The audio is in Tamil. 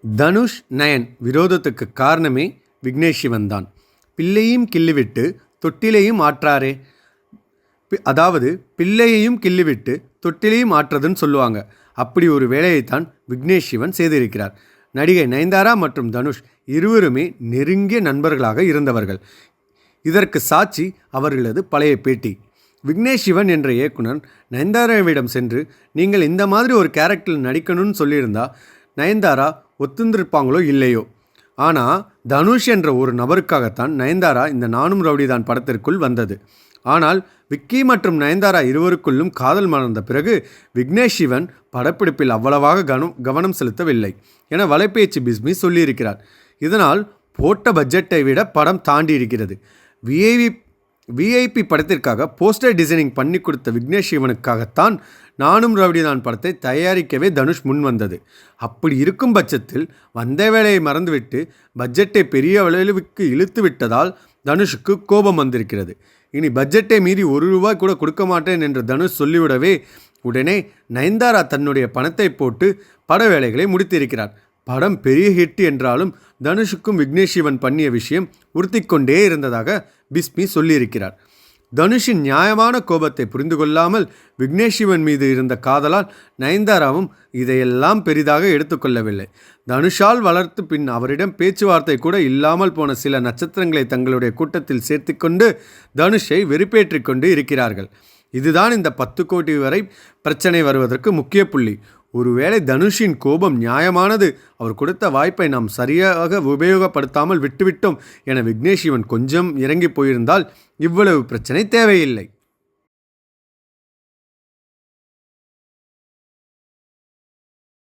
தனுஷ் நயன் விரோதத்துக்கு காரணமே விக்னேஷ் சிவன் தான். பிள்ளையும் கிள்ளிவிட்டு தொட்டிலையும் ஆற்றாரே. அதாவது பிள்ளையையும் கிள்ளிவிட்டு தொட்டிலையும் ஆற்றதுன்னு சொல்லுவாங்க. அப்படி ஒரு வேலையைத்தான் விக்னேஷ் சிவன் செய்திருக்கிறார். நடிகை நயன்தாரா மற்றும் தனுஷ் இருவருமே நெருங்கிய நண்பர்களாக இருந்தவர்கள். இதற்கு சாட்சி அவர்களது பழைய பேட்டி. விக்னேஷ் சிவன் என்ற இயக்குனர் நயன்தாராவிடம் சென்று, நீங்கள் இந்த மாதிரி ஒரு கேரக்டரில் நடிக்கணும்னு சொல்லியிருந்தா நயன்தாரா ஒத்துந்திருப்பாங்களோ இல்லையோ, ஆனால் தனுஷ் என்ற ஒரு நபருக்காகத்தான் நயன்தாரா இந்த நானும் ரவுடிதான் படத்திற்குள் வந்தது. ஆனால் விக்கி மற்றும் நயன்தாரா இருவருக்குள்ளும் காதல் மலர்ந்த பிறகு விக்னேஷ் சிவன் படப்பிடிப்பில் அவ்வளவாக கவனம் செலுத்தவில்லை என வலைப்பேச்சு பிஸ்மி சொல்லியிருக்கிறார். இதனால் போட்ட பட்ஜெட்டை விட படம் தாண்டி இருக்கிறது. விஐபி படத்திற்காக போஸ்டர் டிசைனிங் பண்ணி கொடுத்த விக்னேஷ் சிவனுக்காகத்தான் நானும் ரவுடிதான் படத்தை தயாரிக்கவே தனுஷ் முன் வந்தது. அப்படி இருக்கும் பட்சத்தில் வந்த வேலையை மறந்துவிட்டு பட்ஜெட்டை பெரிய அளவுக்கு இழுத்து விட்டதால் தனுஷுக்கு கோபம் வந்திருக்கிறது. இனி பட்ஜெட்டை மீறி ₹1 கூட கொடுக்க மாட்டேன் என்று தனுஷ் சொல்லிவிடவே உடனே நயன்தாரா தன்னுடைய பணத்தை போட்டு பட வேலைகளை முடித்திருக்கிறார். படம் பெரிய ஹிட் என்றாலும் தனுஷுக்கும் விக்னேஷ் சிவன் பண்ணிய விஷயம் உறுத்திக்கொண்டே இருந்ததாக பிஸ்மி சொல்லியிருக்கிறார். தனுஷின் நியாயமான கோபத்தை புரிந்து கொள்ளாமல் விக்னேஷ் சிவன் மீது இருந்த காதலால் நயன்தாராவும் இதையெல்லாம் பெரிதாக எடுத்துக்கொள்ளவில்லை. தனுஷால் வளர்த்து பின் அவரிடம் பேச்சுவார்த்தை கூட இல்லாமல் போன சில நட்சத்திரங்களை தங்களுடைய கூட்டத்தில் சேர்த்து கொண்டு தனுஷை வெறுப்பேற்றிக் கொண்டு இருக்கிறார்கள். இதுதான் இந்த 10 கோடி வரை பிரச்சனை வருவதற்கு முக்கிய புள்ளி. ஒருவேளை தனுஷின் கோபம் நியாயமானது, அவர் கொடுத்த வாய்ப்பை நாம் சரியாக உபயோகப்படுத்தாமல் விட்டுவிட்டோம் என விக்னேஷ் சிவன் கொஞ்சம் இறங்கி போயிருந்தால் இவ்வளவு பிரச்சனை தேவையில்லை.